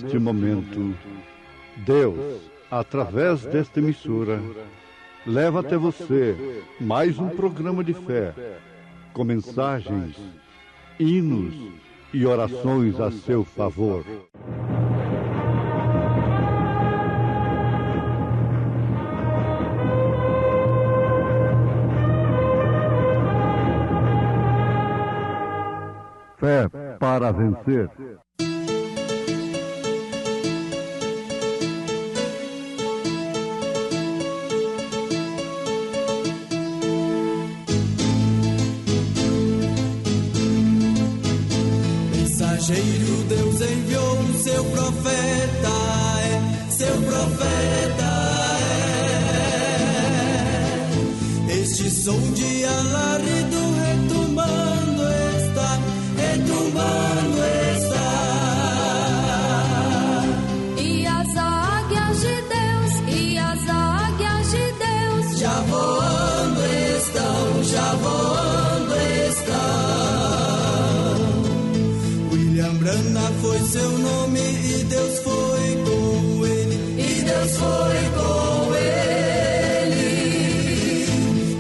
neste momento, Deus, através desta emissora, leva até você mais um programa de fé, com mensagens, hinos e orações a seu favor. Fé para vencer. Mensageiro, Deus enviou seu profeta, seu profeta Este som de alarido retumbando está, retumbando está. E as águias de Deus, e as águias de Deus já voando estão, já voando estão. William Branham foi seu nome e Deus foi com ele, e Deus foi com ele.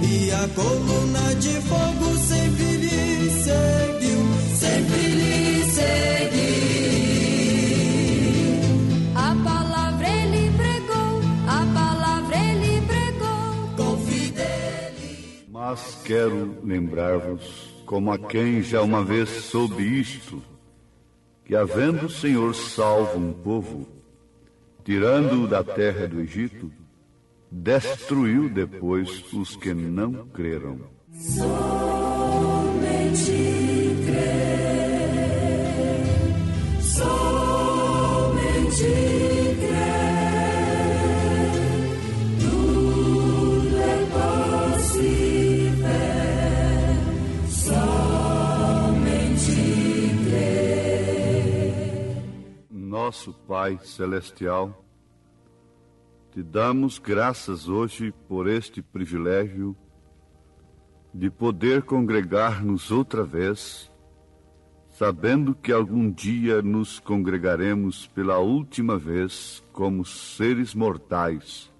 E a coluna de fogo sempre lhe seguiu, sempre lhe seguiu. A palavra ele pregou, a palavra ele pregou com fidelidade. Mas quero lembrar-vos, como a quem já uma vez soube isto, que havendo o Senhor salvo um povo, tirando-o da terra do Egito, destruiu depois os que não creram. somente crer, somente crer, tudo é possível, somente crer. Nosso Pai Celestial, te damos graças hoje por este privilégio de poder congregar-nos outra vez, sabendo que algum dia nos congregaremos pela última vez como seres mortais.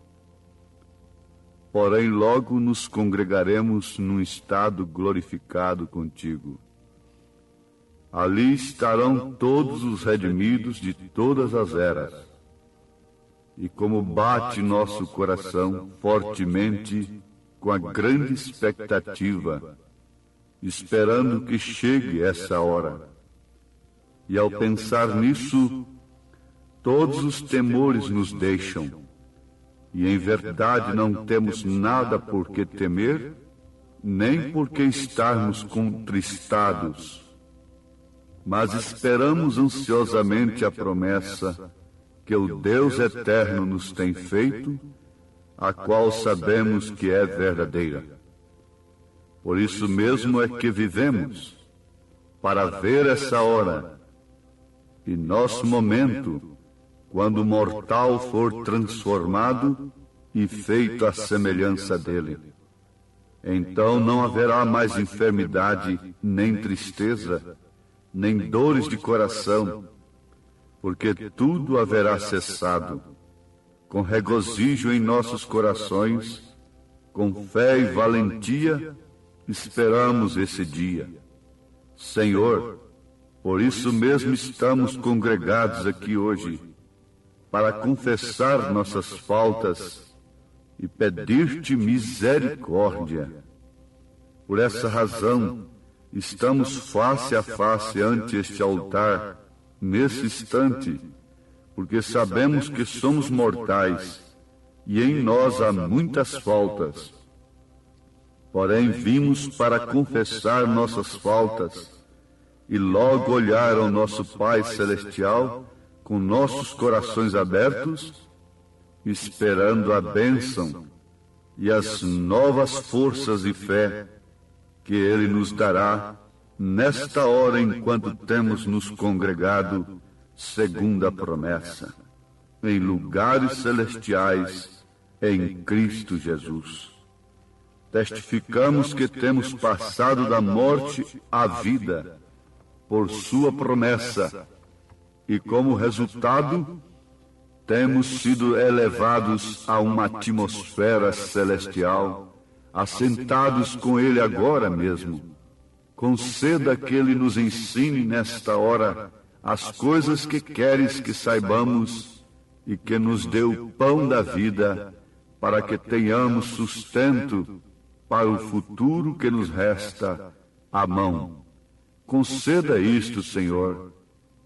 Porém, logo nos congregaremos num estado glorificado contigo. Ali estarão todos os redimidos de todas as eras. E como bate nosso coração fortemente com a grande expectativa, esperando que chegue essa hora. E ao pensar nisso, todos os temores nos deixam, e em verdade não temos nada por que temer, nem por que estarmos contristados, mas esperamos ansiosamente a promessa que o Deus eterno nos tem feito, a qual sabemos que é verdadeira. Por isso mesmo é que vivemos, para ver essa hora, e nosso momento, quando o mortal for transformado e feito à semelhança dele. Então não haverá mais enfermidade, nem tristeza, nem dores de coração, porque tudo haverá cessado. Com regozijo em nossos corações, com fé e valentia, esperamos esse dia. Senhor, por isso mesmo estamos congregados aqui hoje, para confessar nossas faltas e pedir-te misericórdia. Por essa razão, estamos face a face ante este altar, nesse instante, porque sabemos que somos mortais e em nós há muitas faltas. Porém, vimos para confessar nossas faltas e logo olhar ao nosso Pai Celestial com nossos corações abertos, esperando a bênção e as novas forças e fé que Ele nos dará nesta hora enquanto temos nos congregado segundo a promessa, em lugares celestiais, em Cristo Jesus. Testificamos que temos passado da morte à vida, por sua promessa, e como resultado, temos sido elevados a uma atmosfera celestial, assentados com Ele agora mesmo. Conceda que Ele nos ensine nesta hora as coisas que queres que saibamos e que nos dê o pão da vida, para que tenhamos sustento para o futuro que nos resta à mão. Conceda isto, Senhor.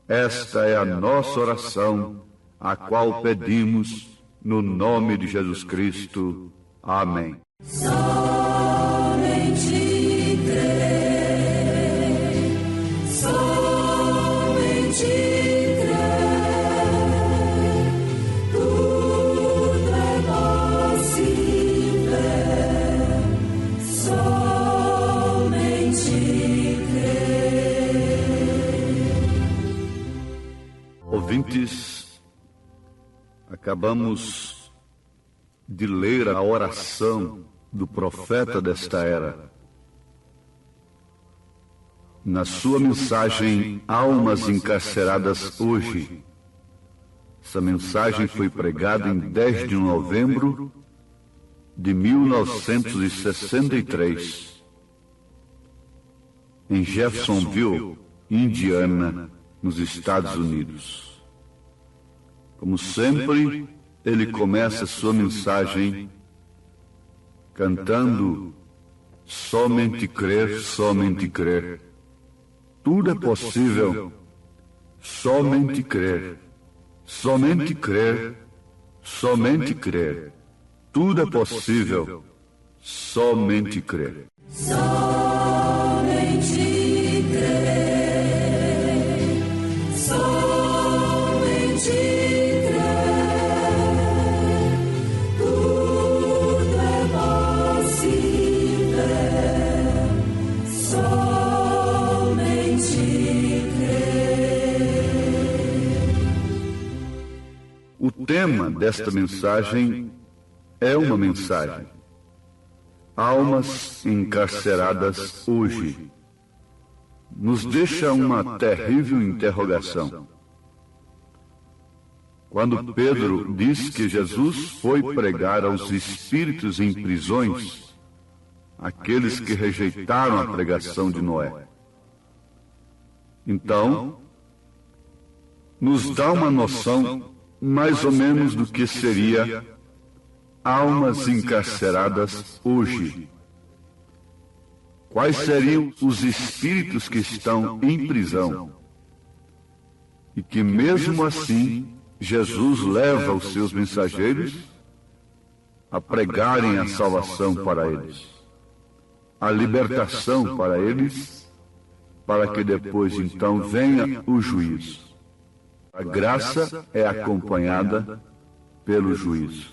Esta é a nossa oração, a qual pedimos no nome de Jesus Cristo. Amém. Somente crer, somente crer, tudo é possível, somente crer. Ouvintes, acabamos de ler a oração do profeta desta era. Na sua mensagem Almas Encarceradas Hoje, essa mensagem foi pregada em 10 de novembro de 1963, em Jeffersonville, Indiana, nos Estados Unidos. Como sempre, ele começa sua mensagem cantando somente crer, somente crer. Tudo é possível, somente crer, somente crer, somente crer. Tudo é possível, somente crer. Somente crer, somente crer, tudo é possível, somente crer. O tema desta mensagem é uma mensagem. Almas encarceradas hoje. Nos deixa uma terrível interrogação. Quando Pedro diz que Jesus foi pregar aos espíritos em prisões, aqueles que rejeitaram a pregação de Noé. Então, nos dá uma noção mais ou menos do que seria almas encarceradas hoje. Quais seriam os espíritos que estão em prisão e que mesmo assim Jesus leva os seus mensageiros a pregarem a salvação para eles, a libertação para eles, para que depois então venha o juízo. A graça é acompanhada pelo juízo.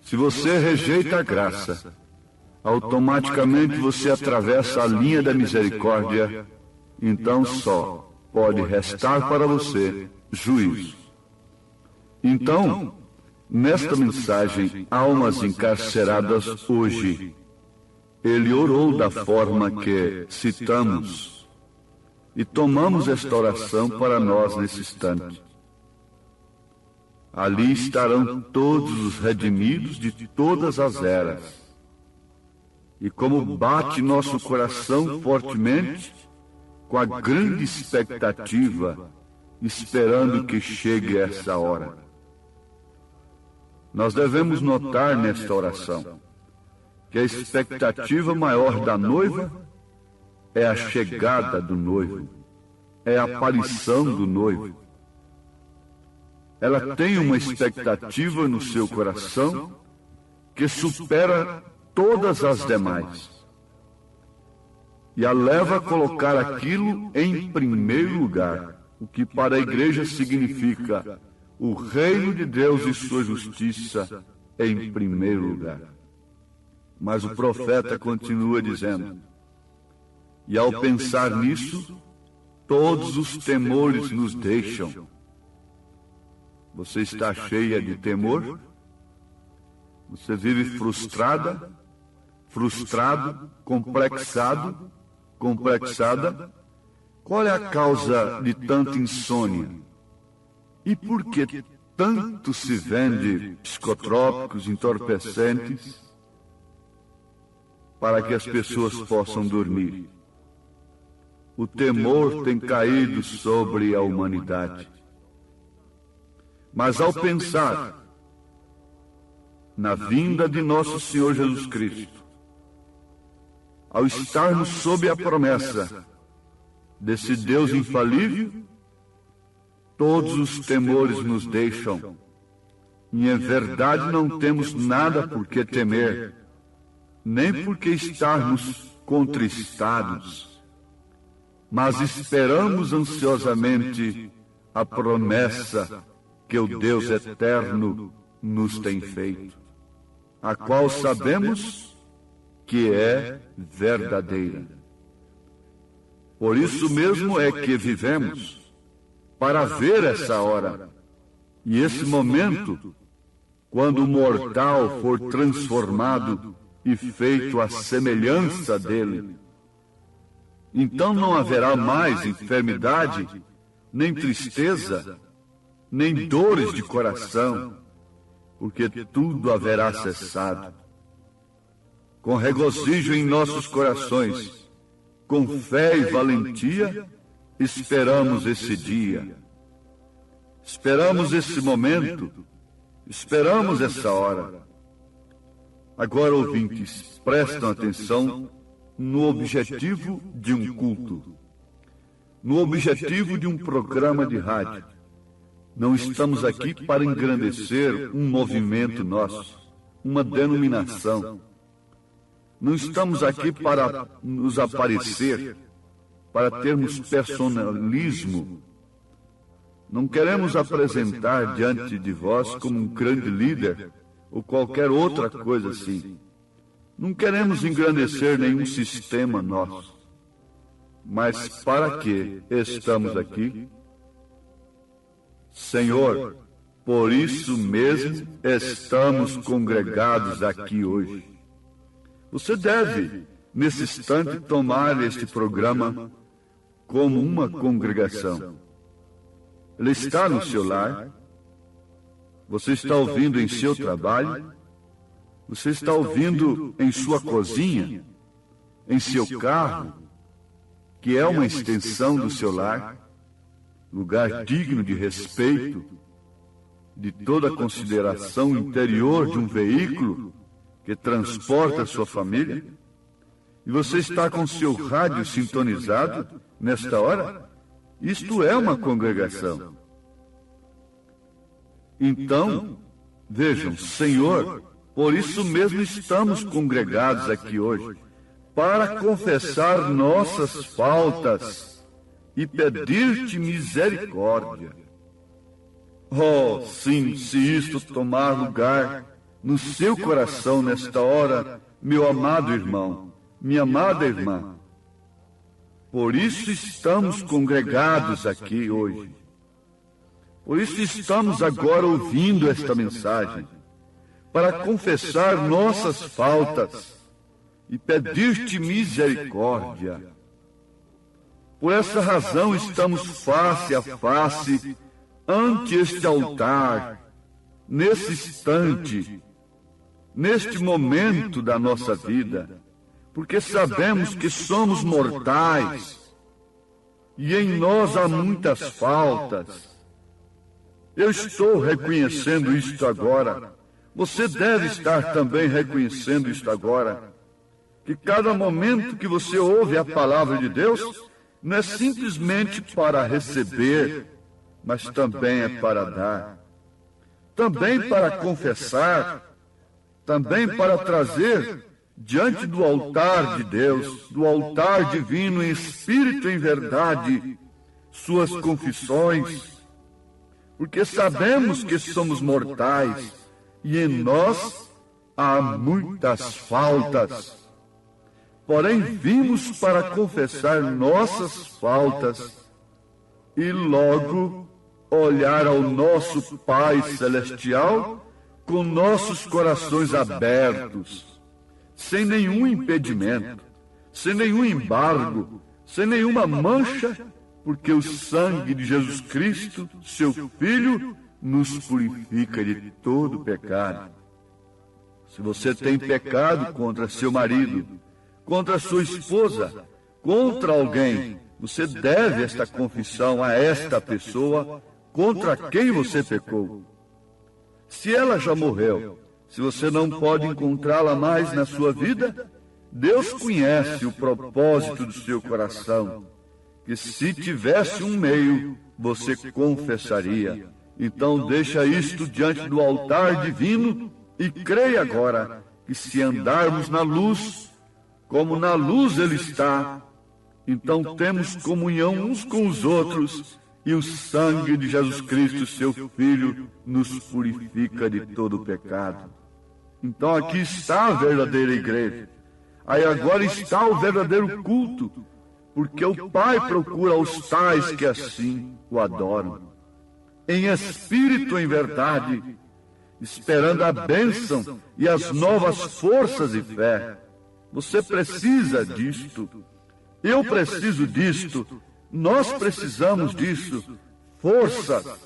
Se você rejeita a graça, automaticamente você atravessa a linha da misericórdia, então só pode restar para você juízo. Então, nesta mensagem, Almas Encarceradas Hoje, ele orou da forma que citamos e tomamos esta oração para nós nesse instante. Ali estarão todos os redimidos de todas as eras. E como bate nosso coração fortemente, com a grande expectativa, esperando que chegue essa hora. Nós devemos notar nesta oração que a expectativa maior da noiva é a chegada do noivo, é a aparição do noivo. Ela tem uma expectativa no seu coração que supera todas as demais e a leva a colocar aquilo em primeiro lugar, o que para a igreja significa o reino de Deus e sua justiça em primeiro lugar. Mas o profeta continua dizendo, e ao pensar nisso, todos os temores nos deixam. Você está cheia de temor? Você vive frustrada, frustrado, complexado, complexada, Qual é a causa de tanta insônia? E por que tanto se vende psicotrópicos, entorpecentes, para que as pessoas possam dormir? O temor tem caído sobre a humanidade. Mas ao pensar na vinda de nosso Senhor Jesus Cristo, ao estarmos sob a promessa desse Deus infalível, todos os temores nos deixam. E em verdade não temos nada por que temer, nem porque estarmos contristados, mas esperamos ansiosamente a promessa que o Deus eterno nos tem feito, a qual sabemos que é verdadeira. Por isso mesmo é que vivemos, para ver essa hora e esse momento, quando o mortal for transformado e feito à semelhança dele. Então não haverá mais enfermidade, nem tristeza, nem dores de coração, porque tudo haverá cessado. Com regozijo em nossos corações, com fé e valentia, esperamos esse dia. Esperamos esse momento, esperamos essa hora. Agora, ouvintes, prestam atenção no objetivo de um culto, no objetivo de um programa de rádio. Não estamos aqui para engrandecer um movimento nosso, uma denominação. Não estamos aqui para nos aparecer, para termos personalismo. Não queremos apresentar diante de vós como um grande líder ou qualquer outra coisa assim. Não queremos engrandecer nenhum sistema nosso. Mas para que estamos aqui? Senhor, por isso mesmo estamos congregados aqui hoje. Você deve, nesse instante, tomar este programa como uma congregação. Ele está no seu lar, você está ouvindo em seu trabalho, você está ouvindo em sua cozinha, em seu carro, que é uma extensão do seu lar, lugar digno de respeito, de toda a consideração interior de um veículo que transporta a sua família, e você está com seu rádio sintonizado nesta hora. Isto é uma congregação. Então, vejam, Senhor, por isso mesmo estamos congregados aqui hoje, para confessar nossas faltas e pedir-te misericórdia. Oh, sim, se isto tomar lugar no seu coração nesta hora, meu amado irmão, minha amada irmã, por isso estamos congregados aqui hoje. Por isso estamos agora ouvindo esta mensagem, para confessar nossas faltas e pedir-te misericórdia. Por essa razão estamos face a face ante este altar, nesse instante, neste momento da nossa vida, porque sabemos que somos mortais e em nós há muitas faltas. Eu estou reconhecendo isto agora. Você deve estar também reconhecendo isto agora. Que cada momento que você ouve a palavra de Deus, não é simplesmente para receber, mas também é para dar. Também para confessar, também para trazer diante do altar de Deus, do altar divino em espírito e em verdade, suas confissões, porque sabemos que somos mortais e em nós há muitas faltas. Porém, vimos para confessar nossas faltas e logo olhar ao nosso Pai Celestial com nossos corações abertos, sem nenhum impedimento, sem nenhum embargo, sem nenhuma mancha porque o sangue de Jesus Cristo, seu Filho, nos purifica de todo pecado. Se você tem pecado contra seu marido, contra sua esposa, contra alguém, você deve esta confissão a esta pessoa contra quem você pecou. Se ela já morreu, se você não pode encontrá-la mais na sua vida, Deus conhece o propósito do seu coração, que se tivesse um meio, você confessaria. Então deixa isto diante do altar divino e creia agora que se andarmos na luz, como na luz Ele está, então temos comunhão uns com os outros, e o sangue de Jesus Cristo, seu Filho, nos purifica de todo pecado. Então aqui está a verdadeira igreja. Aí agora está o verdadeiro culto, porque o Pai procura os tais que assim o adoram, em espírito e em verdade, esperando a bênção e as novas forças e fé. Você precisa disto. Eu preciso disto. Nós precisamos disso. Força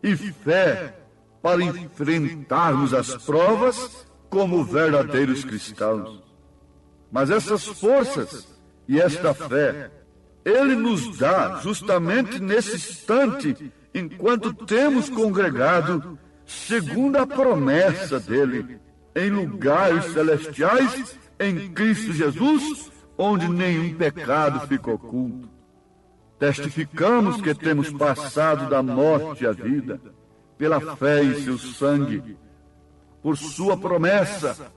e fé para enfrentarmos as provas como verdadeiros cristãos. Mas essas forças e esta fé, Ele nos dá justamente nesse instante, enquanto temos congregado, segundo a promessa dEle, em lugares celestiais, em Cristo Jesus, onde nenhum pecado fica oculto. Testificamos que temos passado da morte à vida, pela fé em seu sangue, por sua promessa,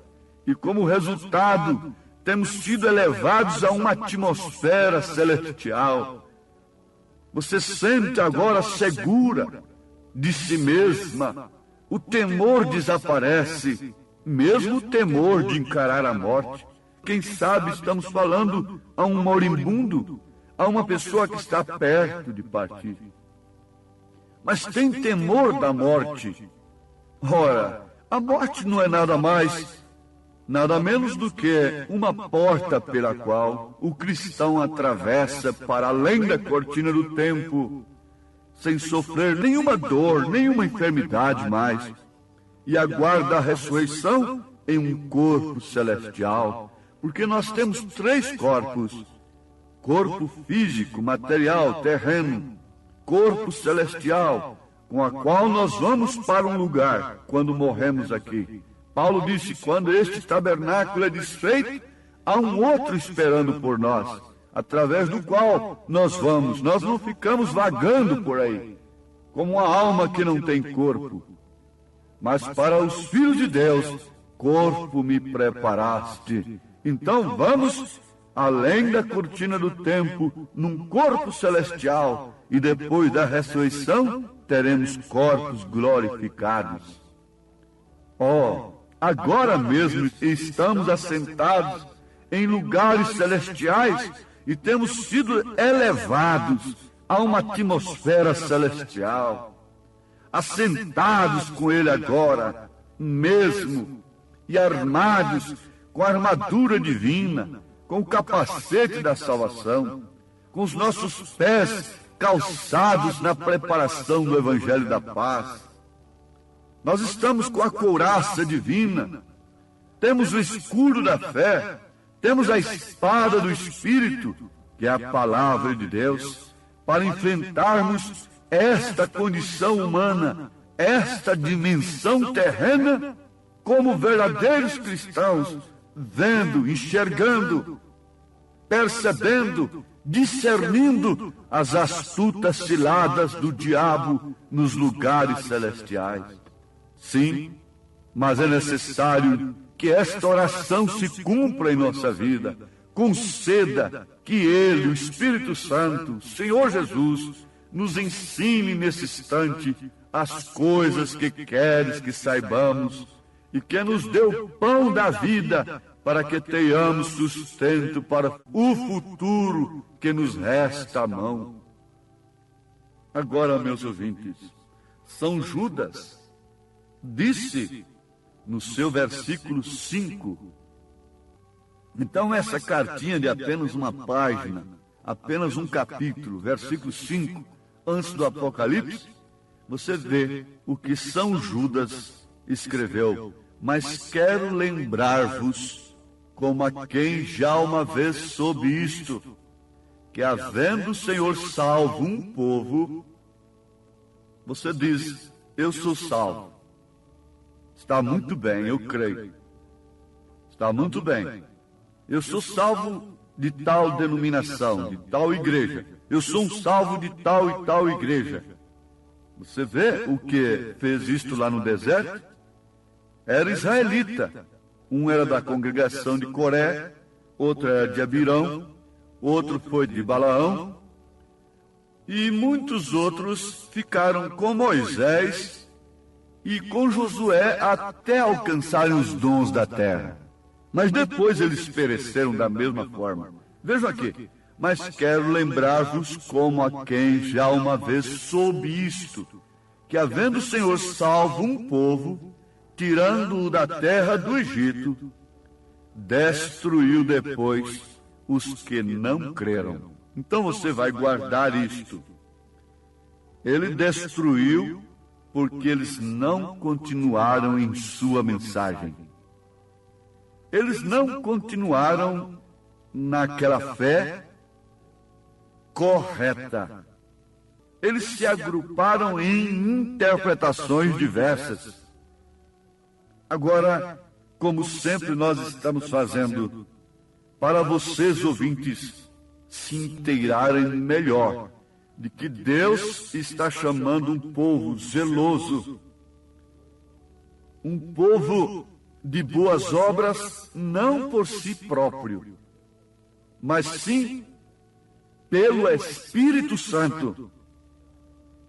e como resultado, temos sido elevados a uma atmosfera celestial. Você sente agora segura de si mesma. O temor desaparece, mesmo o temor de encarar a morte. Quem sabe estamos falando a um moribundo, a uma pessoa que está perto de partir. Mas tem temor da morte. Ora, a morte não é nada mais, nada menos do que uma porta pela qual o cristão atravessa para além da cortina do tempo, sem sofrer nenhuma dor, nenhuma enfermidade mais, e aguarda a ressurreição em um corpo celestial, porque nós temos 3 corpos: corpo físico, material, terreno, corpo celestial, com a qual nós vamos para um lugar quando morremos aqui. Paulo disse, quando este tabernáculo é desfeito, há um outro esperando por nós, através do qual nós vamos. Nós não ficamos vagando por aí, como uma alma que não tem corpo. Mas para os filhos de Deus, corpo me preparaste. Então vamos além da cortina do tempo, num corpo celestial, e depois da ressurreição, teremos corpos glorificados. Agora mesmo estamos assentados em lugares celestiais e temos sido elevados a uma atmosfera celestial, assentados com Ele agora mesmo e armados com a armadura divina, com o capacete da salvação, com os nossos pés calçados na preparação do Evangelho da Paz. Nós estamos com a couraça divina, temos o escudo da fé, temos a espada do Espírito, que é a palavra de Deus, para enfrentarmos esta condição humana, esta dimensão terrena, como verdadeiros cristãos, vendo, enxergando, percebendo, discernindo as astutas ciladas do diabo nos lugares celestiais. Sim, mas é necessário que esta oração se cumpra em nossa vida. Conceda que Ele, o Espírito Santo, Senhor Jesus, nos ensine nesse instante as coisas que queres que saibamos e que nos dê o pão da vida para que tenhamos sustento para o futuro que nos resta à mão. Agora, meus ouvintes, São Judas disse no seu versículo 5, então essa cartinha de apenas uma página, apenas um capítulo, versículo 5, antes do Apocalipse, você vê o que São Judas escreveu. Mas quero lembrar-vos, como a quem já uma vez soube isto, que havendo o Senhor salvo um povo, você diz, eu sou salvo. Está muito bem, eu creio. Está muito bem. Eu sou salvo de tal denominação, de tal igreja. Eu sou um salvo de tal e tal igreja. Você vê o que fez isto lá no deserto? Era israelita. Um era da congregação de Coré, outro era de Abirão, outro foi de Balaão, e muitos outros ficaram com Moisés e com Josué até alcançarem os dons da terra. Mas depois eles pereceram da mesma forma. Vejam aqui. Mas quero lembrar-vos como a quem já uma vez soube isto, que havendo o Senhor salvo um povo, tirando-o da terra do Egito, destruiu depois os que não creram. Então você vai guardar isto. Ele destruiu porque eles não continuaram em sua mensagem. Eles não continuaram naquela fé correta. Eles se agruparam em interpretações diversas. Agora, como sempre nós estamos fazendo, para vocês ouvintes se inteirarem melhor de que Deus está chamando um povo zeloso, um povo de boas obras, não por si próprio, mas sim pelo Espírito Santo.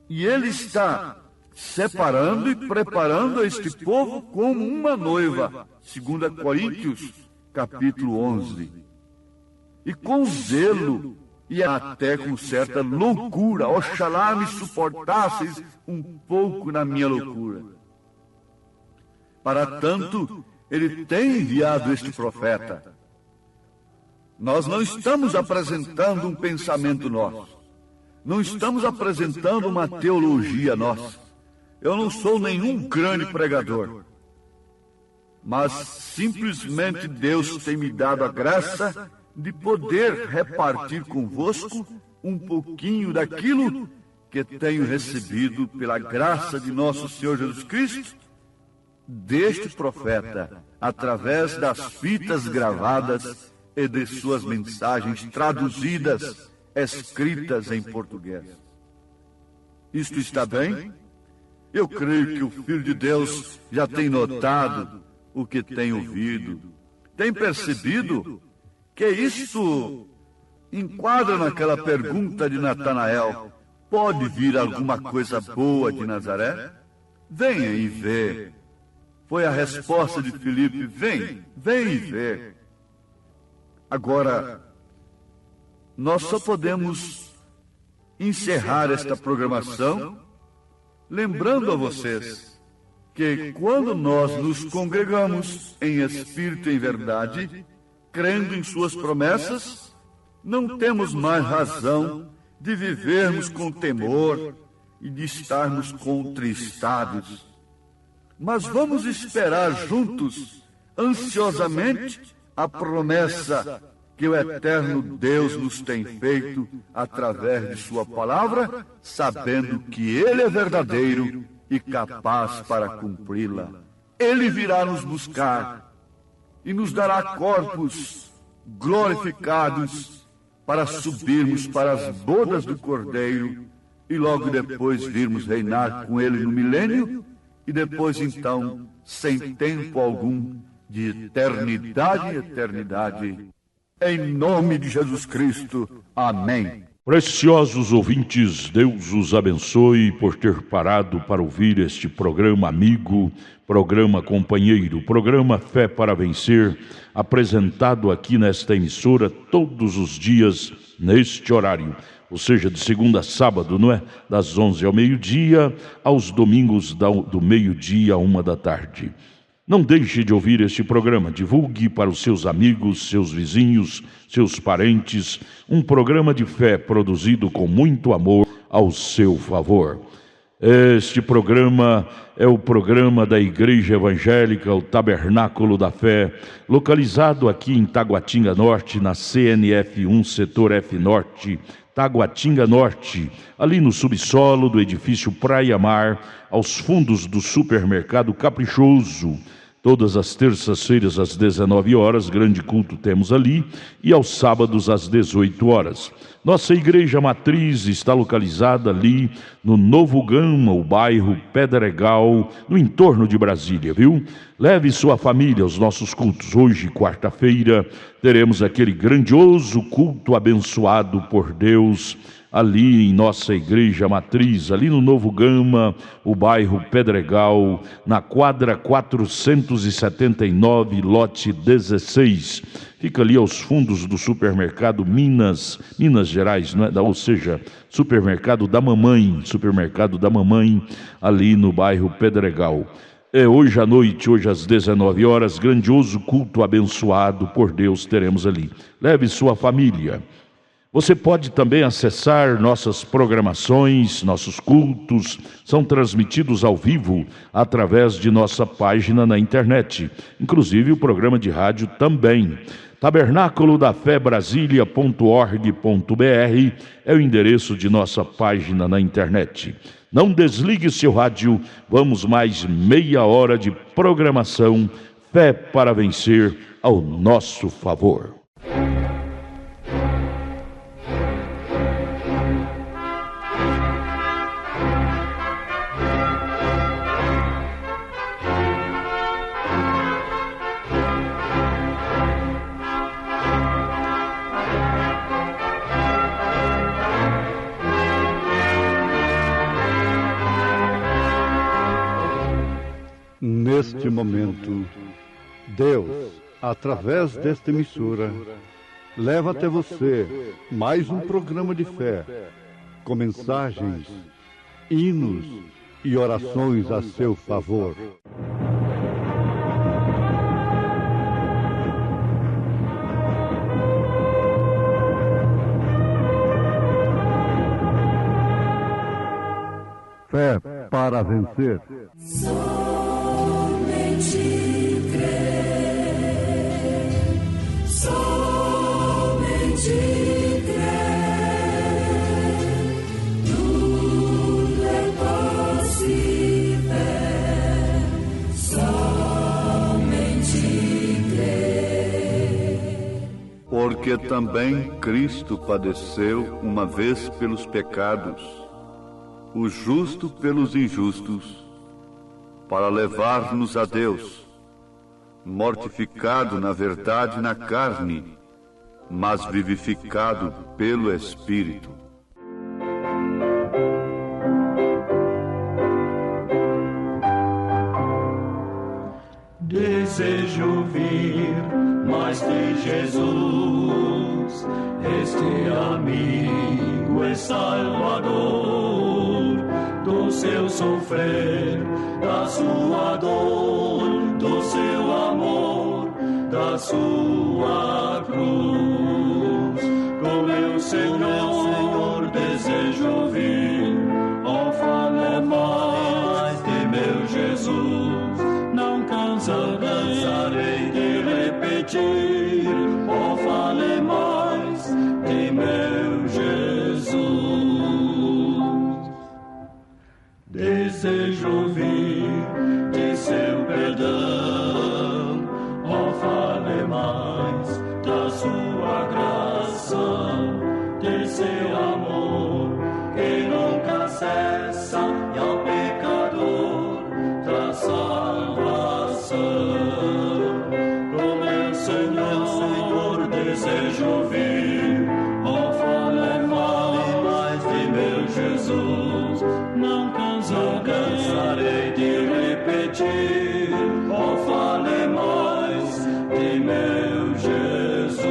E Ele está separando e preparando este povo como uma noiva, 2 Coríntios, capítulo 11. E com zelo e até com certa loucura, oxalá me suportasseis um pouco na minha loucura. Para tanto, Ele tem enviado este profeta. Nós não estamos apresentando um pensamento nosso. Não estamos apresentando uma teologia nossa. Eu não sou nenhum grande pregador. Mas simplesmente Deus tem me dado a graça de poder repartir convosco um pouquinho daquilo que tenho recebido pela graça de nosso Senhor Jesus Cristo, deste profeta, através das fitas gravadas e de suas mensagens traduzidas, escritas em português. Isto está bem? Eu creio que o Filho de Deus já tem notado o que tem ouvido, tem percebido que isto enquadra naquela pergunta de Natanael: pode vir alguma coisa boa de Nazaré? Venha e vê. Foi a resposta de Filipe: vem e vê. Agora, nós só podemos encerrar esta programação lembrando a vocês que quando nós nos congregamos em espírito e em verdade, crendo em suas promessas, não temos mais razão de vivermos com temor e de estarmos contristados. Mas vamos esperar juntos, ansiosamente, a promessa que o eterno Deus nos tem feito através de sua palavra, sabendo que Ele é verdadeiro e capaz para cumpri-la. Ele virá nos buscar e nos dará corpos glorificados para subirmos para as bodas do Cordeiro e logo depois virmos reinar com Ele no milênio e depois então, sem tempo algum, de eternidade em eternidade. Em nome de Jesus Cristo. Amém. Preciosos ouvintes, Deus os abençoe por ter parado para ouvir este programa amigo, programa companheiro, programa Fé para Vencer, apresentado aqui nesta emissora todos os dias neste horário, ou seja, de segunda a sábado, não é? Das 11 ao meio-dia, aos domingos do meio-dia à 1 da tarde. Não deixe de ouvir este programa. Divulgue para os seus amigos, seus vizinhos, seus parentes. Um programa de fé produzido com muito amor ao seu favor. Este programa é o programa da Igreja Evangélica, o Tabernáculo da Fé, localizado aqui em Taguatinga Norte, na CNF 1, Setor F Norte, Taguatinga Norte, ali no subsolo do edifício Praia Mar, aos fundos do supermercado Caprichoso. Todas as terças-feiras às 19 horas, grande culto temos ali, e aos sábados às 18 horas. Nossa igreja matriz está localizada ali no Novo Gama, o bairro Pedregal, no entorno de Brasília, viu? Leve sua família aos nossos cultos. Hoje, quarta-feira, teremos aquele grandioso culto abençoado por Deus, ali em nossa igreja matriz, ali no Novo Gama, o bairro Pedregal, na quadra 479, lote 16. Fica ali aos fundos do supermercado Minas Gerais, não é? Ou seja, supermercado da mamãe, ali no bairro Pedregal. Hoje à noite, hoje às 19 horas, grandioso culto abençoado por Deus teremos ali. Leve sua família. Você pode também acessar nossas programações, nossos cultos, são transmitidos ao vivo através de nossa página na internet, inclusive o programa de rádio também. Tabernáculo da Fé Brasília.org.br é o endereço de nossa página na internet. Não desligue seu rádio, vamos mais meia hora de programação, Fé para Vencer ao nosso favor. Neste momento, Deus, através desta emissora, leva até você mais um programa de fé, com mensagens, hinos e orações a seu favor. Fé para vencer. Porque também Cristo padeceu uma vez pelos pecados, o justo pelos injustos, para levar-nos a Deus, mortificado na verdade na carne, mas vivificado pelo Espírito. Desejo ouvir mais de Jesus, este amigo e Salvador, do seu sofrer, da sua dor, do seu amor, da sua cruz. Com meu Senhor desejo ouvir, ó, fale mais de meu Jesus. Não cansarei de repetir, ó, fale mais de meu Jesus. Desejo ouvir de seu perdão, ó, fale mais da sua graça, de seu amor que nunca cessa e ao pecador traz salvação. Com meu Senhor desejo ouvir, ó, fale mais de meu Jesus. Não cansarei de repetir, ó, fale mais de meu Jesus.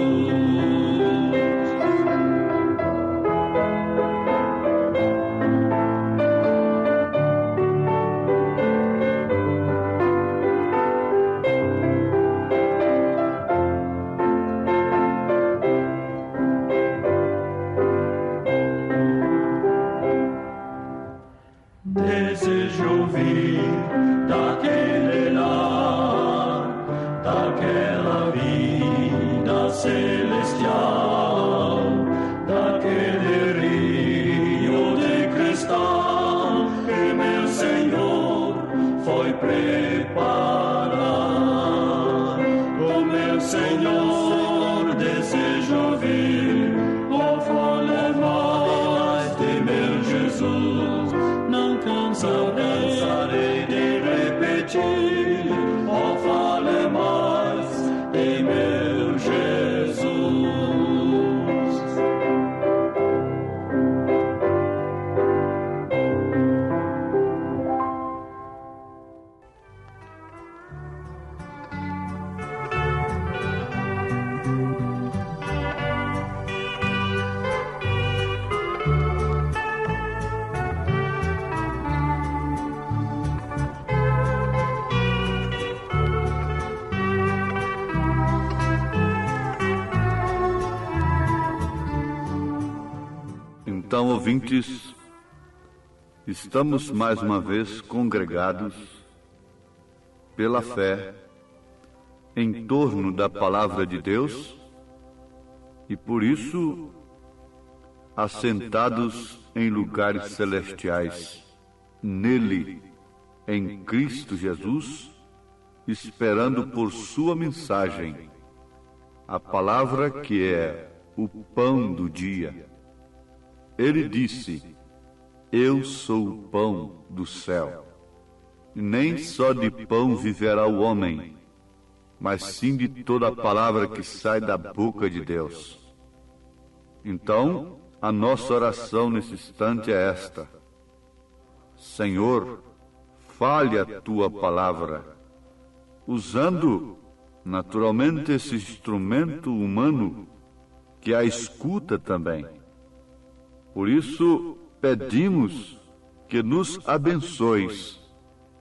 pela vida celestial, daquele rio de cristal que meu Senhor foi preparar. O meu Senhor deseja ouvir o fale mais de meu Jesus. Não cansarei de repetir, o fale mais de meu Jesus. Então, ouvintes, estamos mais uma vez congregados pela fé em torno da palavra de Deus e, por isso, assentados em lugares celestiais, nele, em Cristo Jesus, esperando por sua mensagem, a palavra que é o pão do dia. Ele disse: eu sou o pão do céu. Nem só de pão viverá o homem, mas sim de toda a palavra que sai da boca de Deus. Então, a nossa oração nesse instante é esta: Senhor, fale a tua palavra, usando naturalmente esse instrumento humano que a escuta também. Por isso, pedimos que nos abençoes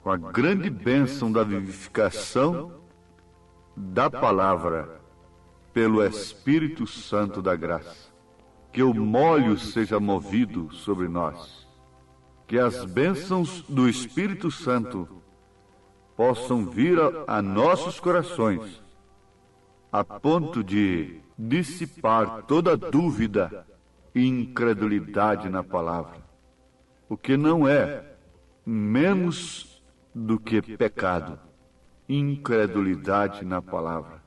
com a grande bênção da vivificação da palavra pelo Espírito Santo da graça. Que o molho seja movido sobre nós. Que as bênçãos do Espírito Santo possam vir a nossos corações, a ponto de dissipar toda dúvida e incredulidade na palavra, o que não é menos do que pecado, incredulidade na palavra.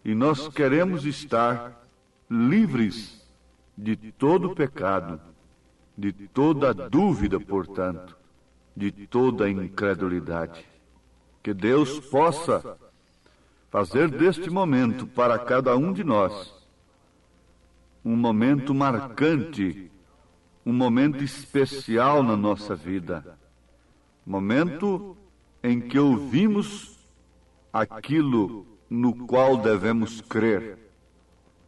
E nós queremos estar livres de todo pecado, de toda dúvida, portanto, de toda incredulidade. Que Deus possa fazer deste momento para cada um de nós um momento marcante, um momento especial na nossa vida, momento em que ouvimos aquilo no qual devemos crer,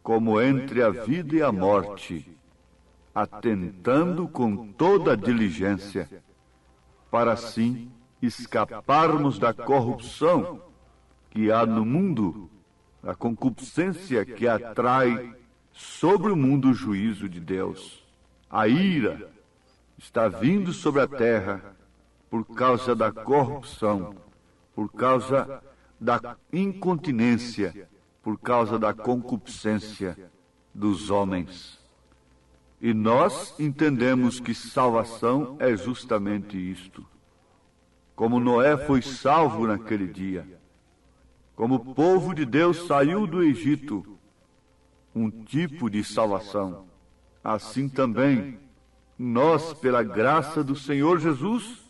como entre a vida e a morte, atentando com toda a diligência, para assim escaparmos da corrupção que há no mundo, da concupiscência que atrai sobre o mundo o juízo de Deus. A ira está vindo sobre a terra por causa da corrupção, por causa da incontinência, por causa da concupiscência dos homens. E nós entendemos que salvação é justamente isto. Como Noé foi salvo naquele dia, como o povo de Deus saiu do Egito, um tipo de salvação, assim também nós, pela graça do Senhor Jesus,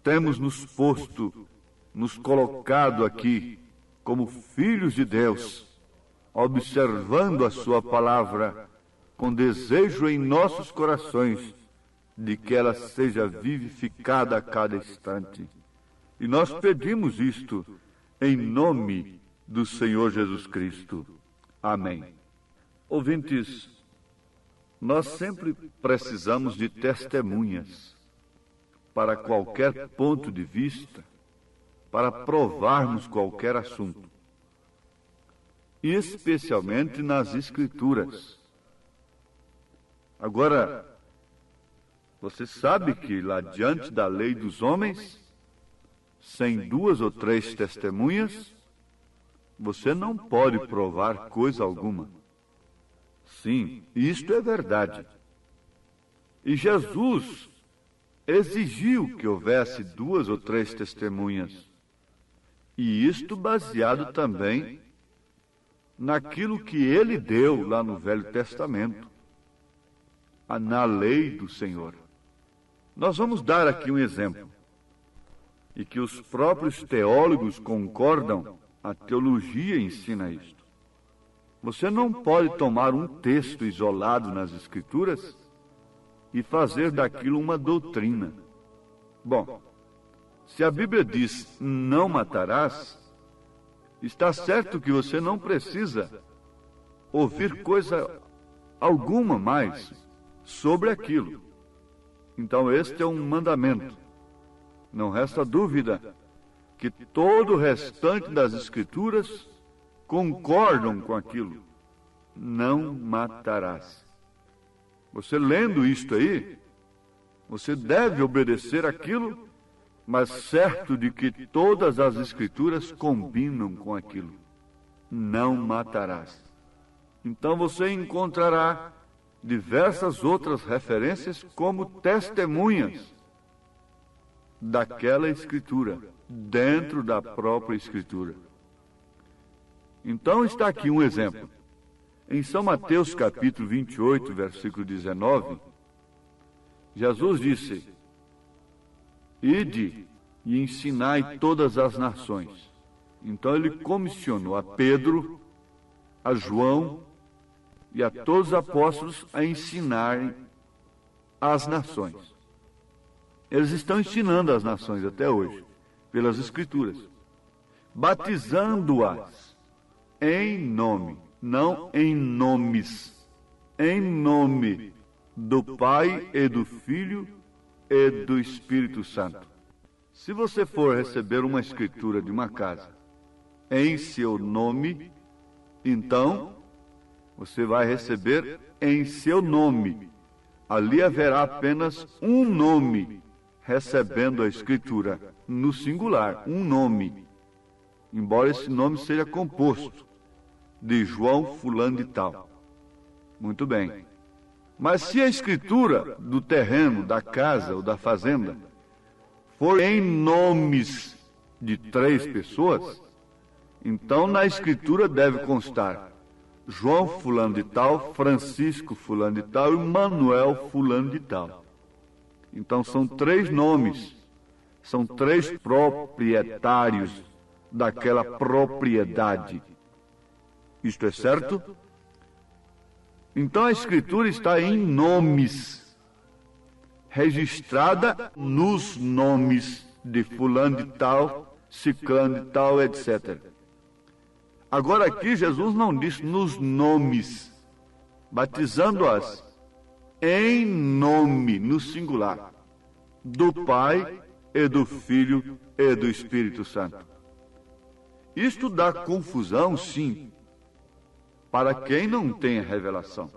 temos nos colocado aqui como filhos de Deus, observando a sua palavra com desejo em nossos corações de que ela seja vivificada a cada instante. E nós pedimos isto em nome do Senhor Jesus Cristo. Amém. Ouvintes, nós sempre precisamos de testemunhas para qualquer ponto de vista, para provarmos qualquer assunto, e especialmente nas Escrituras. Agora, você sabe que lá diante da lei dos homens, sem 2 ou 3 testemunhas, você não pode provar coisa alguma. Sim, isto é verdade. E Jesus exigiu que houvesse 2 ou 3 testemunhas. E isto baseado também naquilo que ele deu lá no Velho Testamento, na lei do Senhor. Nós vamos dar aqui um exemplo, e que os próprios teólogos concordam, a teologia ensina isto. Você não pode tomar um texto isolado nas Escrituras e fazer daquilo uma doutrina. Bom, se a Bíblia diz não matarás, está certo que você não precisa ouvir coisa alguma mais sobre aquilo. Então este é um mandamento. Não resta dúvida que todo o restante das Escrituras concordam com aquilo. Não matarás. Você lendo isto aí, você deve obedecer aquilo, mas certo de que todas as Escrituras combinam com aquilo. Não matarás. Então você encontrará diversas outras referências como testemunhas daquela Escritura, dentro da própria Escritura. Então está aqui um exemplo. Em São Mateus capítulo 28, versículo 19, Jesus disse: Ide e ensinai todas as nações. Então ele comissionou a Pedro, a João e a todos os apóstolos a ensinarem as nações. Eles estão ensinando as nações até hoje, pelas Escrituras, batizando-as em nome, não em nomes, em nome do Pai e do Filho e do Espírito Santo. Se você for receber uma escritura de uma casa em seu nome, então você vai receber em seu nome. Ali haverá apenas um nome recebendo a escritura, no singular, um nome, embora esse nome seja composto de João fulano de tal. Muito bem. Mas se a escritura do terreno, da casa ou da fazenda for em nomes de 3 pessoas, então na escritura deve constar João fulano de tal, Francisco fulano de tal e Manuel fulano de tal. Então são 3 nomes, são 3 proprietários daquela propriedade. Isto é certo? Então a Escritura está em nomes, registrada nos nomes de fulano de tal, ciclano de tal, etc. Agora aqui Jesus não diz nos nomes, batizando-as em nome, no singular, do Pai e do Filho e do Espírito Santo. Isto dá confusão, sim, para quem não tem a revelação.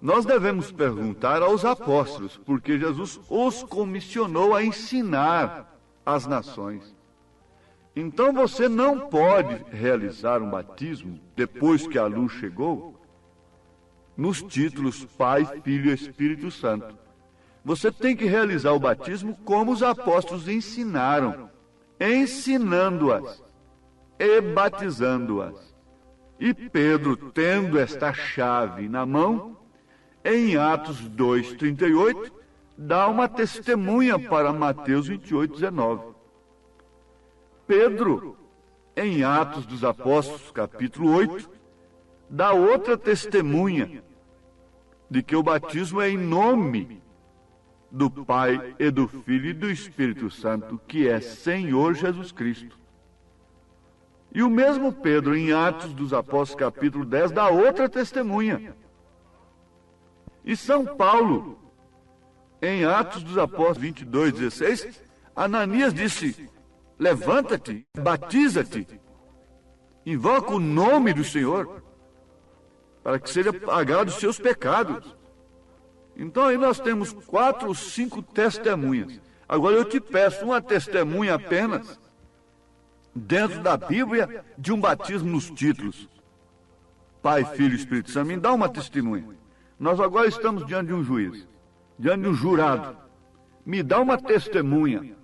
Nós devemos perguntar aos apóstolos, porque Jesus os comissionou a ensinar as nações. Então você não pode realizar um batismo, depois que a luz chegou, nos títulos Pai, Filho e Espírito Santo. Você tem que realizar o batismo como os apóstolos ensinaram, ensinando-as e batizando-as. E Pedro, tendo esta chave na mão, em Atos 2:38, dá uma testemunha para Mateus 28:19. Pedro, em Atos dos Apóstolos, capítulo 8, dá outra testemunha de que o batismo é em nome do Pai e do Filho e do Espírito Santo, que é Senhor Jesus Cristo. E o mesmo Pedro, em Atos dos Apóstolos, capítulo 10, dá outra testemunha. E São Paulo, em Atos dos Apóstolos 22:16, Ananias disse: levanta-te, batiza-te, invoca o nome do Senhor, para que seja pagado os seus pecados. Então aí nós temos 4 ou 5 testemunhas. Agora eu te peço uma testemunha apenas dentro da Bíblia de um batismo nos títulos. Pai, Filho e Espírito Santo. Me dá uma testemunha. Nós agora estamos diante de um juiz, diante de um jurado. Me dá uma testemunha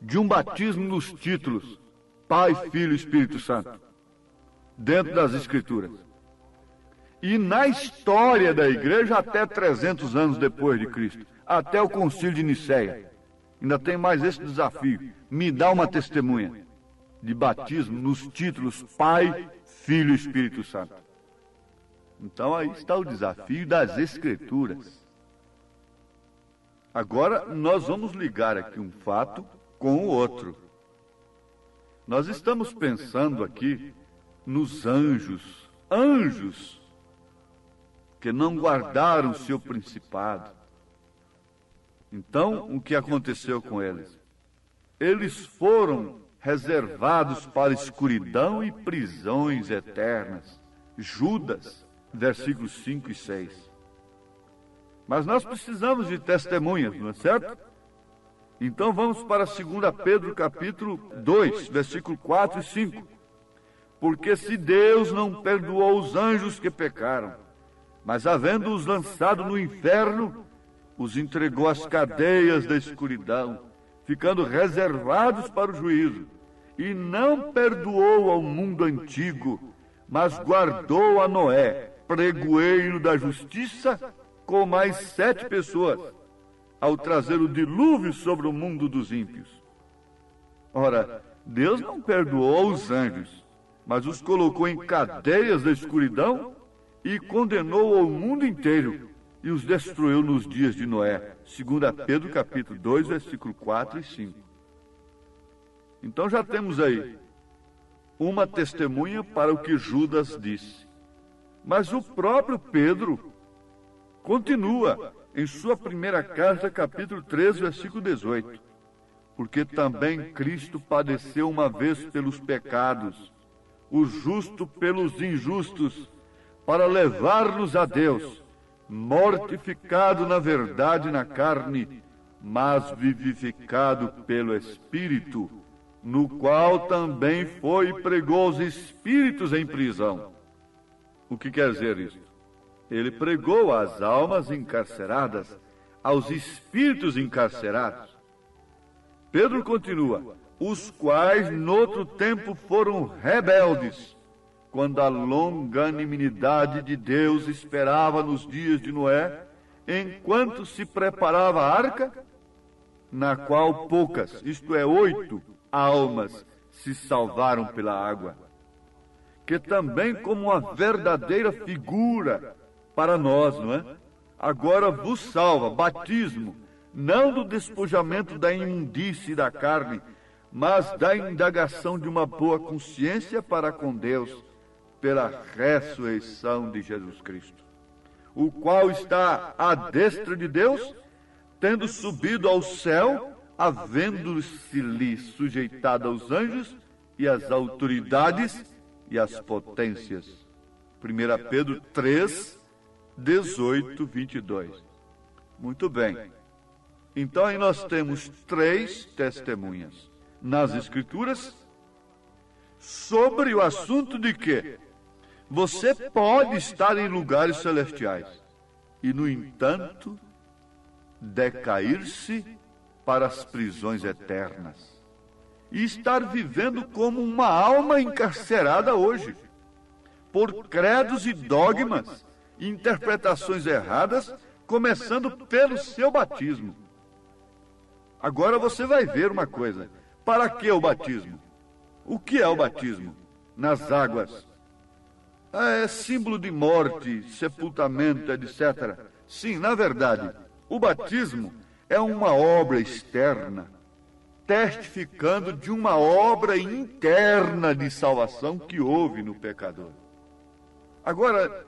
de um batismo nos títulos. Pai, Filho e Espírito Santo. Dentro das Escrituras. E na história da igreja até 300 anos depois de Cristo. Até o Concílio de Nicéia. Ainda tem mais esse desafio. Me dá uma testemunha de batismo nos títulos Pai, Filho e Espírito Santo. Então aí está o desafio das Escrituras. Agora nós vamos ligar aqui um fato com o outro. Nós estamos pensando aqui nos anjos. Anjos que não guardaram seu principado. Então, o que aconteceu com eles? Eles foram reservados para escuridão e prisões eternas. Judas, versículos 5 e 6. Mas nós precisamos de testemunhas, não é certo? Então vamos para 2 Pedro capítulo 2, versículo 4 e 5. Porque se Deus não perdoou os anjos que pecaram, mas havendo-os lançado no inferno, os entregou às cadeias da escuridão, ficando reservados para o juízo, e não perdoou ao mundo antigo, mas guardou a Noé, pregoeiro da justiça, com mais 7 pessoas, ao trazer o dilúvio sobre o mundo dos ímpios. Ora, Deus não perdoou os anjos, mas os colocou em cadeias da escuridão e condenou o mundo inteiro e os destruiu nos dias de Noé. 2 Pedro capítulo 2, versículo 4 e 5. Então já temos aí uma testemunha para o que Judas disse. Mas o próprio Pedro continua em sua primeira carta, capítulo 3, versículo 18. Porque também Cristo padeceu uma vez pelos pecados, o justo pelos injustos, para levar-nos a Deus, mortificado na verdade na carne, mas vivificado pelo Espírito, no qual também foi e pregou os espíritos em prisão. O que quer dizer isso? Ele pregou às almas encarceradas, aos espíritos encarcerados. Pedro continua, os quais noutro tempo foram rebeldes, quando a longanimidade de Deus esperava nos dias de Noé, enquanto se preparava a arca, na qual poucas, isto é, 8 almas, se salvaram pela água. Que também como uma verdadeira figura para nós, não é? Agora vos salva, batismo, não do despojamento da imundície da carne, mas da indagação de uma boa consciência para com Deus, pela ressurreição de Jesus Cristo, o qual está à destra de Deus, tendo subido ao céu, havendo-se-lhe sujeitado aos anjos e às autoridades e às potências. 1 Pedro 3, 18, 22. Muito bem. Então aí nós temos 3 testemunhas nas Escrituras sobre o assunto de que você pode estar em lugares celestiais e, no entanto, decair-se para as prisões eternas e estar vivendo como uma alma encarcerada hoje, por credos e dogmas, interpretações erradas, começando pelo seu batismo. Agora você vai ver uma coisa. Para que o batismo? O que é o batismo? Nas águas. É símbolo de morte, sepultamento, etc. Sim, na verdade, o batismo é uma obra externa, testificando de uma obra interna de salvação que houve no pecador. Agora,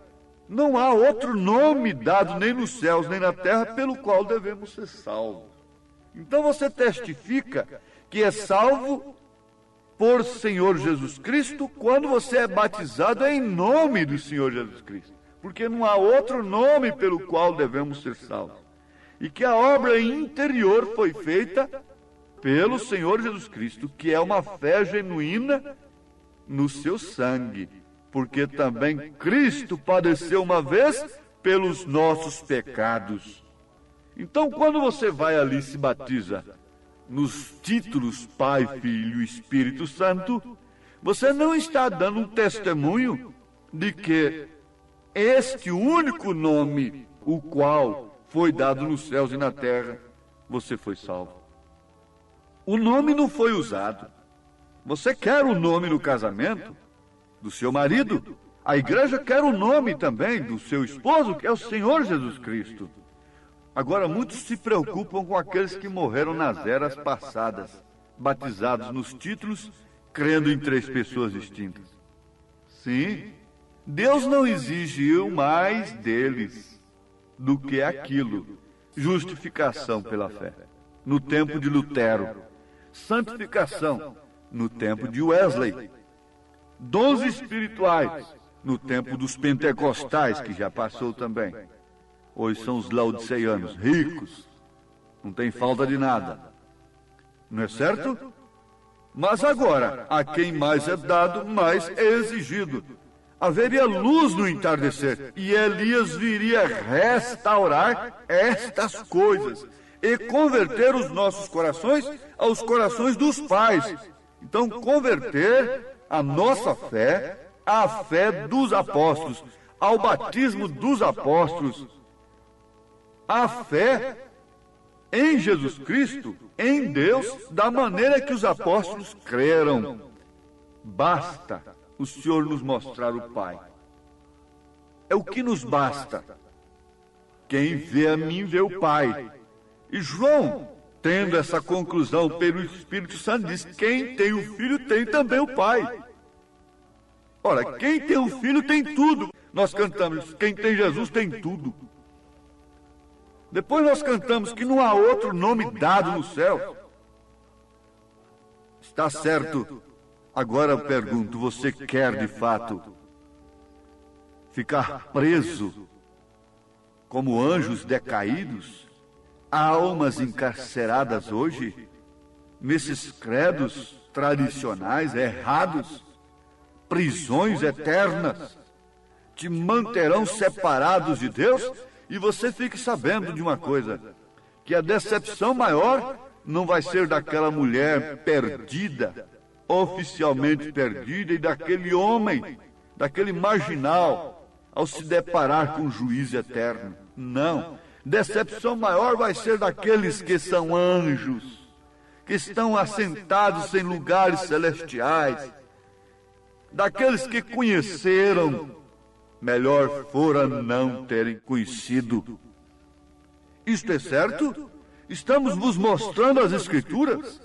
não há outro nome dado nem nos céus nem na terra pelo qual devemos ser salvos. Então você testifica que é salvo por Senhor Jesus Cristo quando você é batizado em nome do Senhor Jesus Cristo. Porque não há outro nome pelo qual devemos ser salvos. E que a obra interior foi feita pelo Senhor Jesus Cristo, que é uma fé genuína no seu sangue, porque também Cristo padeceu uma vez pelos nossos pecados. Então, quando você vai ali e se batiza nos títulos Pai, Filho e Espírito Santo, você não está dando um testemunho de que este único nome, o qual foi dado nos céus e na terra, você foi salvo. O nome não foi usado. Você quer o nome no casamento do seu marido? A igreja quer o nome também do seu esposo, que é o Senhor Jesus Cristo. Agora, muitos se preocupam com aqueles que morreram nas eras passadas, batizados nos títulos, crendo em 3 pessoas distintas. Sim, Deus não exigiu mais deles do que aquilo. Justificação pela fé, no tempo de Lutero. Santificação, no tempo de Wesley. Dons espirituais, no tempo dos pentecostais, que já passou também. Hoje são os laodiceianos, ricos, não tem falta de nada. Não é certo? Mas agora, a quem mais é dado, mais é exigido. Haveria luz no entardecer, e Elias viria restaurar estas coisas e converter os nossos corações aos corações dos pais. Então, converter a nossa fé à fé dos apóstolos, ao batismo dos apóstolos, a fé em Jesus Cristo, em Deus, da maneira que os apóstolos creram. Basta o Senhor nos mostrar o Pai. É o que nos basta. Quem vê a mim, vê o Pai. E João, tendo essa conclusão pelo Espírito Santo, diz: quem tem o Filho tem também o Pai. Ora, quem tem o Filho tem tudo. Nós cantamos: quem tem Jesus tem tudo. Depois nós cantamos que não há outro nome dado no céu. Está certo. Agora eu pergunto: você quer de fato ficar preso como anjos decaídos, almas encarceradas hoje, nesses credos tradicionais errados, prisões eternas, te manterão separados de Deus? E você fique sabendo de uma coisa, que a decepção maior não vai ser daquela mulher perdida, oficialmente perdida, e daquele homem, daquele marginal, ao se deparar com o juízo eterno. Não. Decepção maior vai ser daqueles que são anjos, que estão assentados em lugares celestiais, daqueles que conheceram. Melhor fora não terem conhecido. Isto é certo? Estamos vos mostrando as Escrituras.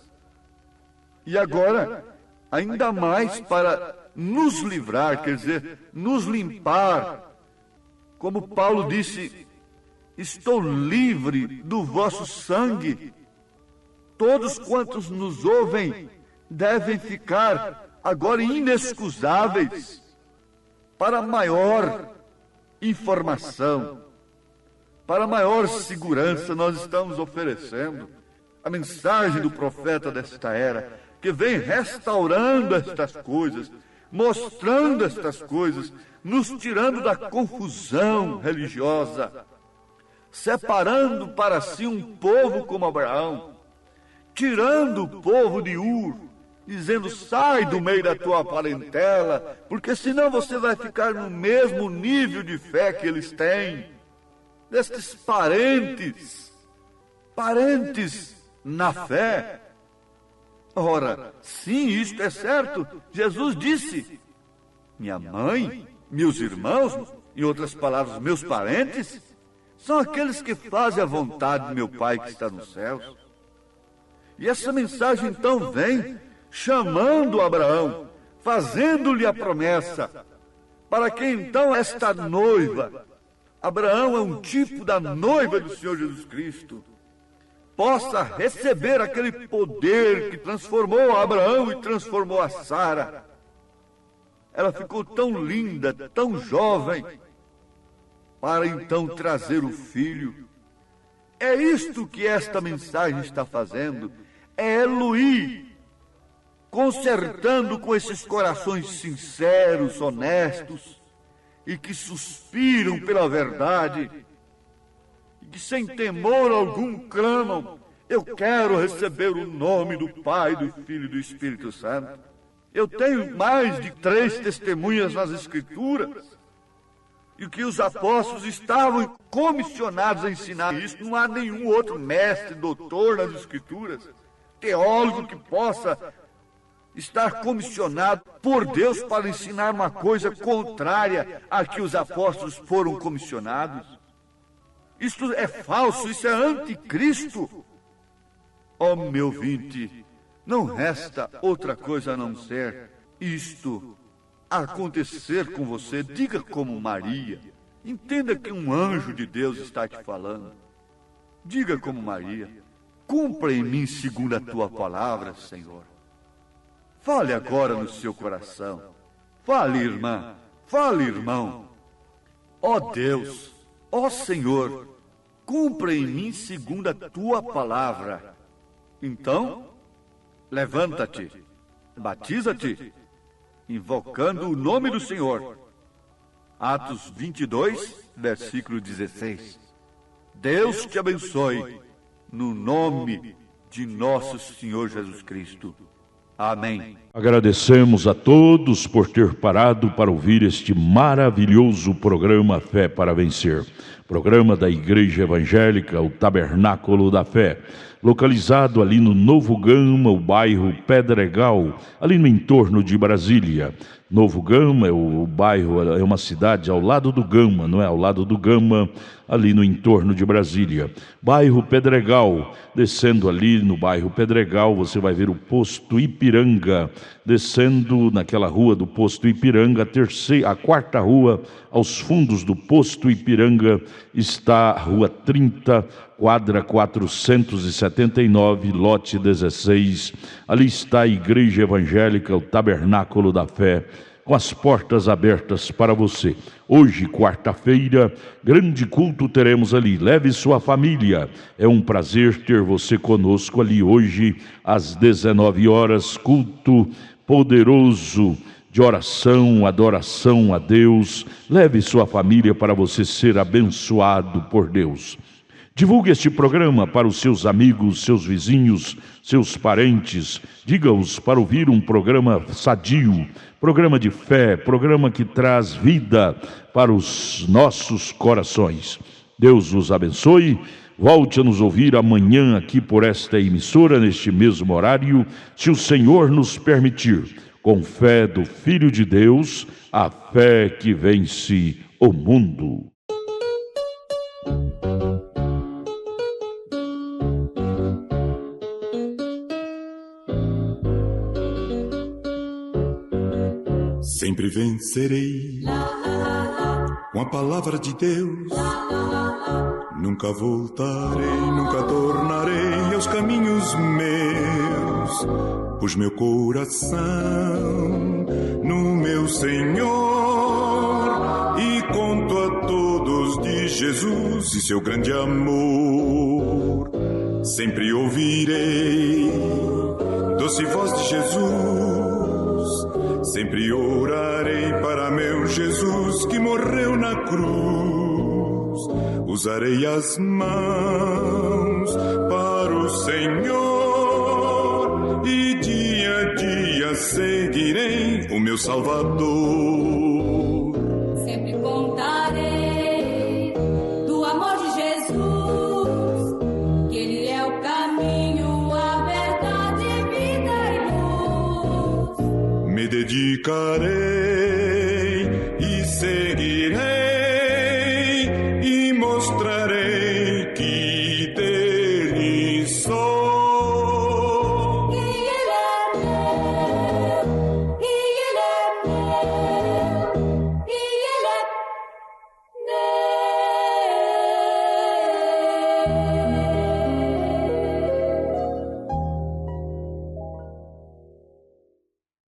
E agora, ainda mais para nos livrar, quer dizer, nos limpar. Como Paulo disse: estou livre do vosso sangue. Todos quantos nos ouvem devem ficar agora inexcusáveis. Para maior informação, para maior segurança, nós estamos oferecendo a mensagem do profeta desta era, que vem restaurando estas coisas, mostrando estas coisas, nos tirando da confusão religiosa, separando para si um povo como Abraão, tirando o povo de Ur, dizendo: sai do meio da tua parentela, porque senão você vai ficar no mesmo nível de fé que eles têm. Destes parentes na fé. Ora, sim, isto é certo. Jesus disse: minha mãe, meus irmãos, em outras palavras, meus parentes, são aqueles que fazem a vontade de meu Pai que está nos céus. E essa mensagem então vem chamando Abraão, fazendo-lhe a promessa, para que então esta noiva, Abraão é um tipo da noiva do Senhor Jesus Cristo, possa receber aquele poder que transformou Abraão e transformou a Sara. Ela ficou tão linda, tão jovem, para então trazer o filho. É isto que esta mensagem está fazendo. é Eloí, consertando com esses corações sinceros, honestos, e que suspiram pela verdade, e que sem temor algum clamam: eu quero receber o nome do Pai, do Filho e do Espírito Santo. Eu tenho mais de 3 testemunhas nas Escrituras, e que os apóstolos estavam comissionados a ensinar isso. Não há nenhum outro mestre, doutor nas Escrituras, teólogo que possa estar comissionado por Deus para ensinar uma coisa contrária a que os apóstolos foram comissionados. Isto é falso, isso é anticristo. Ó meu ouvinte, não resta outra coisa a não ser isto acontecer com você. Diga como Maria. Entenda que um anjo de Deus está te falando. Diga como Maria: cumpra em mim segundo a tua palavra, Senhor. Fale agora no seu coração. Fale, irmã. Fale, irmão. Ó Deus, ó Senhor, cumpra em mim segundo a tua palavra. Então, levanta-te, batiza-te, invocando o nome do Senhor. Atos 22, versículo 16. Deus te abençoe, no nome de nosso Senhor Jesus Cristo. Amém. Agradecemos a todos por ter parado para ouvir este maravilhoso programa Fé para Vencer. Programa da Igreja Evangélica, o Tabernáculo da Fé, localizado ali no Novo Gama, o bairro Pedregal, ali no entorno de Brasília. Novo Gama é o bairro, é uma cidade ao lado do Gama, não é? Ao lado do Gama, ali no entorno de Brasília. Bairro Pedregal, descendo ali no bairro Pedregal, você vai ver o posto Ipiranga. Descendo naquela rua do posto Ipiranga, a quarta rua, aos fundos do posto Ipiranga, está a rua 30, quadra 479, lote 16. Ali está a Igreja Evangélica, o Tabernáculo da Fé, com as portas abertas para você. Hoje, quarta-feira, grande culto teremos ali. Leve sua família. É um prazer ter você conosco ali hoje, às 19 horas, culto poderoso de oração, adoração a Deus. Leve sua família para você ser abençoado por Deus. Divulgue este programa para os seus amigos, seus vizinhos, seus parentes. Diga-os para ouvir um programa sadio, programa de fé, programa que traz vida para os nossos corações. Deus os abençoe. Volte a nos ouvir amanhã aqui por esta emissora, neste mesmo horário, se o Senhor nos permitir. Com fé do Filho de Deus, a fé que vence o mundo. Sempre vencerei com a palavra de Deus. Nunca voltarei, nunca tornarei aos caminhos meus. Pus meu coração no meu Senhor e conto a todos de Jesus e seu grande amor. Sempre ouvirei doce voz de Jesus. Sempre orarei para meu Jesus que morreu na cruz. Usarei as mãos para o Senhor e dia a dia seguirei o meu Salvador.